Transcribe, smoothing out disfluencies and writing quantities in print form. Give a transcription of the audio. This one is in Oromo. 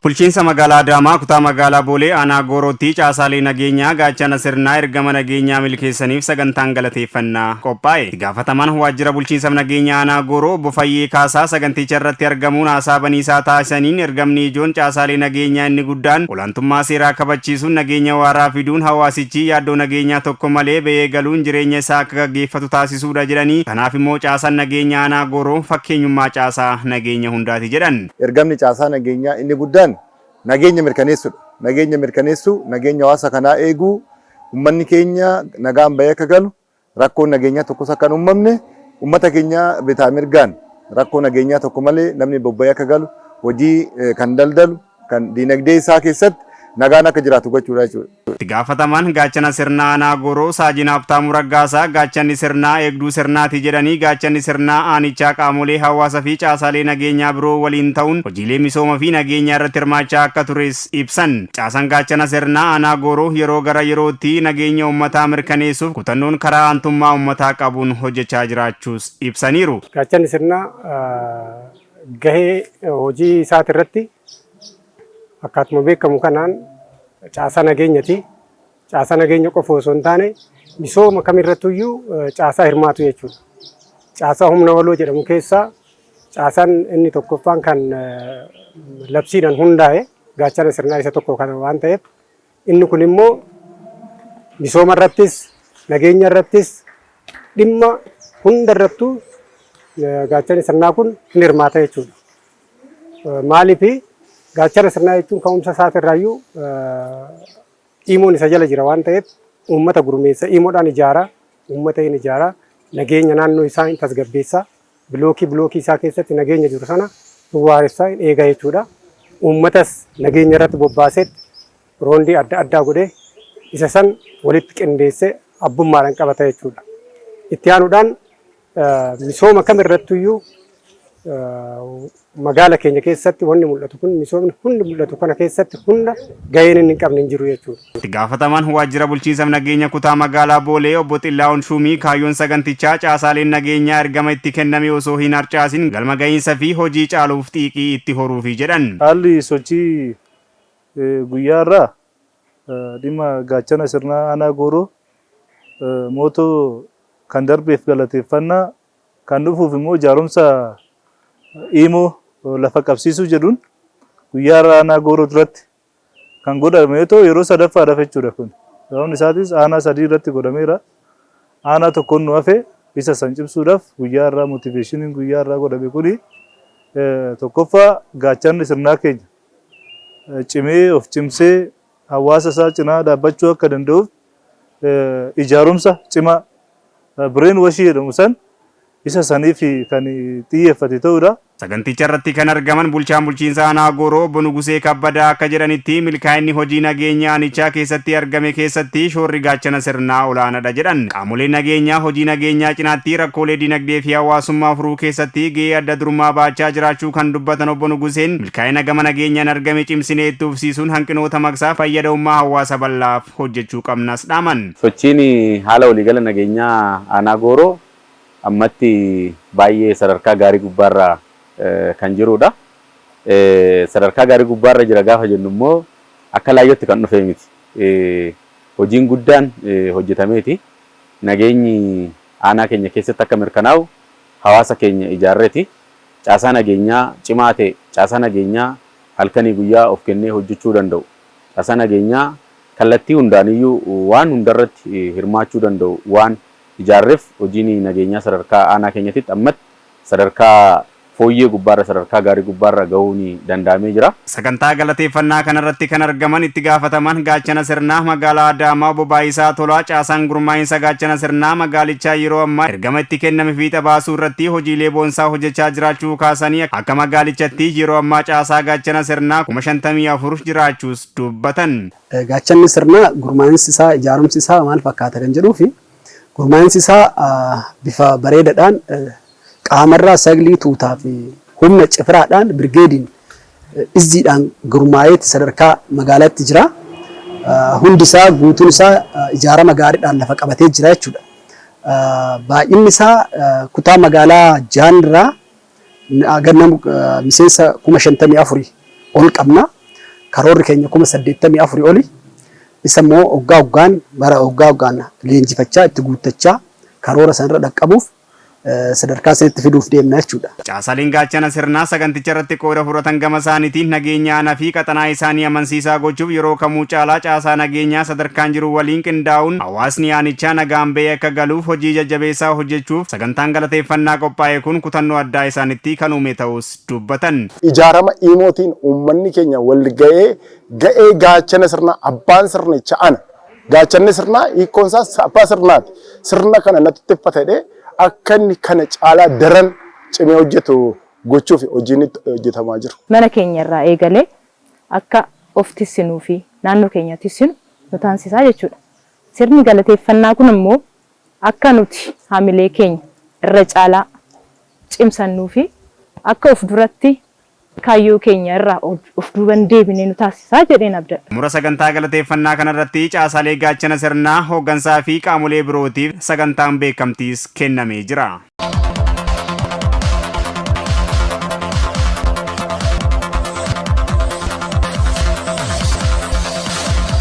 Bulchiinsa magaalaa Adaamaa kutaa magaalaa Boolee aanaa Goorootti caasaalee nageenyaa gaachana sirnaa ergama nageenyaa milkeessaniif sagantaan galateeffannaa qophaa'e. Itti gaafatamaan waajjira bulchiinsa nageenyaa aanaa Gooroo obbo Fayyee Kaasaa saganticha irratti argamuun haasaa baniisaa taasisaniin ergamni ijoon caasaalee nageenyaa inni guddaan olaantummaa seeraa kabachiisuun nageenya waaraa fiduun hawaasichi yaaddoo nageenyaa tokko malee ba'ee galuun jireenya isaa akka gaggeeffatu taasisuudha jedhanii. Kanaaf immoo caasaan nageenyaa aanaa Gooroo fakkeenyummaa caasaa nageenya hundaati jedhan. Ergamni caasaa nageenyaa inni guddaan nageenya mirkaneessuudha. Nageenya mirkaneessuu, nageenya hawaasa kanaa eeguu, uummanni keenya nagaan bahee akka galu, rakkoon nageenyaa tokkos akka hin uumamne, uummata keenya bitaa mirgaan rakkoo nageenyaa tokko malee namni bobba'ee akka galu, hojii kan daldalu, kan diinagdee isaa keessatti nagaan akka jiraatu gochuudha jechuudha. Itti gaafatamaan gaachana sirnaa aanaa Gooroo Saajin Habtaamuu Raggaasaa gaachanni sirnaa eegduu sirnaati jedhanii gaachanni sirnaa aanichaa qaamolee hawaasaa fi caasaalee nageenyaa biroo waliin ta'uun hojiilee misooma fi nageenyaa irratti hirmaachaa akka tures ibsan. Caasaan gaachana sirnaa aanaa Gooroo yeroo gara yerootti nageenya uummataa mirkaneessuuf kutannoon karaa aantummaa uummataa qabuun hojjechaa jiraachuus ibsaniiru. Gaachanni sirnaa gahee hojii isaati irratti akkatuma beekamu kanaan caasaa nageenyati. Caasaa nageenya qofa osoo hin taane misooma kamirrattuyyuu caasaa hirmaatu jechuudha. Caasaa humna waloo jedhamu keessaa caasaan inni tokkoffaan kan labsiidhaan hundaa'e gaachana sirnaa isa tokko kana waan ta'eef inni kun immoo misooma irrattis nageenya irrattis dhimma hunda irrattuu gaachana sirnaa kun hin hirmaata jechuudha. Maaliif gaachana sirnaa jechuun ka'umsa isaatirraayyuu dhiimoon isa jala jira waan ta'eef uummata gurmeessa dhiimoodhaan ijaaraa, uummata hin ijaaraa, nageenya naannoo isaa hin tasgabbeessaa, bilookii isaa keessatti nageenya jiru sana duwwaaressaa hin eegaa jechuudha. Uummatas nageenya irratti bobbaasetti roondii adda addaa godhee isa san walitti qindeessee abbummaadhaan qabata jechuudha. Itti aanuudhaan misooma kamirrattuyyuu magaala keenya keessatti wanni mul'atu kun misoomni hundi mul'atu kana keessatti hunda gaheen inni hin qabne hin jiru jechuudha. Itti gaafatamaan waajjira bulchiinsa nageenya kutaa magaalaa Boolee obbo Xillaa'oon Shumii kaayyoon sagantichaa caasaaleen nageenyaa ergama itti kenname osoo hin harcaasin galma gahiinsa fi hojii caaluuf xiiqii itti horuufi jedhan. Haalli sochii guyyaarraa dhimma gaachana sirnaa aanaa Gooroo mootoo kan darbeef galateeffannaa kan dhufuuf immoo ijaarumsa Imo lafa qabsiisuu jedhuun guyyaarraa aanaa Gooroo duratti kan godhame yoo ta'u yeroo sadaffaadhaaf jechuudha kun. Sababni isaatis aanaa sadii irratti godhameera. Aanaa tokkoon nu hafe isa san cimsuudhaaf guyyaarraa motiveeshiniin guyyaarraa godhame kuni tokkoffaa gaachanni sirnaa keenya cimee of cimsee hawaasa isaa cinaa dhaabbachuu akka danda'uuf ijaarumsa cimaa bireen washii jedhamu san isa saniif kan xiyyeeffate ta'uudha. Saganticha irratti kan argaman bulchaan bulchiinsa aanaa Gooroo obbo Nugusee Kabbadaa akka jedhanitti milkaa'inni hojii nageenyaa aanichaa keessatti argame keessatti shoorri gaachana sirnaa olaanaadha jedhan. Qaamoleen nageenyaa hojii nageenyaa cinaatti rakkoolee dinagdee fi hawaasummaa furuu keessatti gahee adda durummaa baachaa jiraachuu kan dubbatan obbo Nuguseen milkaa'ina gama nageenyaan argame cimsinee itti fufsiisuun hanqinoota maqsaa fayyadamummaa hawaasa bal'aaf hojjechuu qabnas dhaaman. Sochiin haala waliigala nageenyaa aanaa Gooroo ammatti baay'ee sadarkaa gaarii gubbaarra kan jirudha. Sadarkaa gaarii gubbaarra jira gaafa jennu immoo akka laayyootti kan dhufe miti. Hojiin guddaan hojjetameeti. Nageenyi aanaa keenya keessatti akka mirkanaa'u hawaasa keenya ijaarreeti. Caasaa nageenyaa cimaa ta'e, caasaa nageenyaa halkanii guyyaa of kennee hojjechuu danda'u. Caasaa nageenyaa kallattii hundaaniyyuu waan hundarratti hirmaachuu danda'u waan ijaarreef hojiin nageenyaa sadarkaa aanaa keenyatti ammatti sadarkaa fooyyee gubbaarra sadarkaa gaarii gubbaarra gahuun danda'amee jira. Sagantaa galateeffannaa kanarratti kan argaman itti gaafataman gaachana sirnaa magaalaa Adaamaa obbo Baayisaa Tolaa caasaan gurmaa'insa gaachana sirnaa magaalichaa yeroo ammaa ergama itti kenname fiixa baasuu irratti hojiilee boonsaa hojjechaa jiraachuu kaasanii akka magaalichatti yeroo ammaa caasaa gaachana sirnaa 54 jiraachuus dubbatan. Gaachanni sirnaa gurmaa'insi isaa ijaarumsi isaa maal fakkaata kan jedhuu fi gurmaa'insi isaa bifa bareedaadhaan qaamarraa saglii tuutaa fi humna cifraadhaan birgeediin izziidhaan gurmaa'eetti sadarkaa magaalaatti jira. Hundi isaa guutuun isaa ijaarama gaariidhaan lafa qabatee jira jechuudha. baay'inni isaa kutaa magaalaa jaanirraa ganna miseensa 54,000 ol qabna. Karoorri keenya 84,000 oli. Isa immoo waggaan leenjifachaa itti guuttachaa karoora sanarra dhaqqabuuf sadarkaa sanitti fiduuf deemna jechuudha. Caasaaleen gaachana sirnaa saganticha irratti qooda fudhatan gama isaaniitiin nageenya aanaa fi qaxanaa isaanii amansiisaa gochuuf yeroo kamuu caalaa caasaa nageenyaa sadarkaan jiru waliin qindaa'uun hawaasni aanichaa nagaan bahee akka galuuf hojii jajjabeessaa hojjechuuf sagantaan galateeffannaa qophaa'e kun kutannoo addaa isaanitti kan uume ta'us dubbatan. Ijaarama Imootiin uummanni keenya wal ga'ee gaachana sirnaa abbaan sirnicha ana. Gaachanni sirnaa hiikkoon isaas abbaa sirnaati. Sirna kana natti tiffatee akka inni kana caalaa daran cimee hojjetu gochuuf hojiin hojjetamaa jiru. Mana keenya irraa eegalee akka of tissinuu fi naannoo keenya tissinu nu taasisaa jechuudha. Sirni galateeffannaa kun immoo akka nuti haamilee keenya irra caalaa cimsannuu fi akka of duratti kaayyoo keenya irraa of duuban deebinee nu taasisaa jedheen abdadha. Mura sagantaa galateeffannaa kanarratti caasaalee gaachana sirnaa hooggansaa fi qaamolee birootiif sagantaan beekamtiis kennamee jira.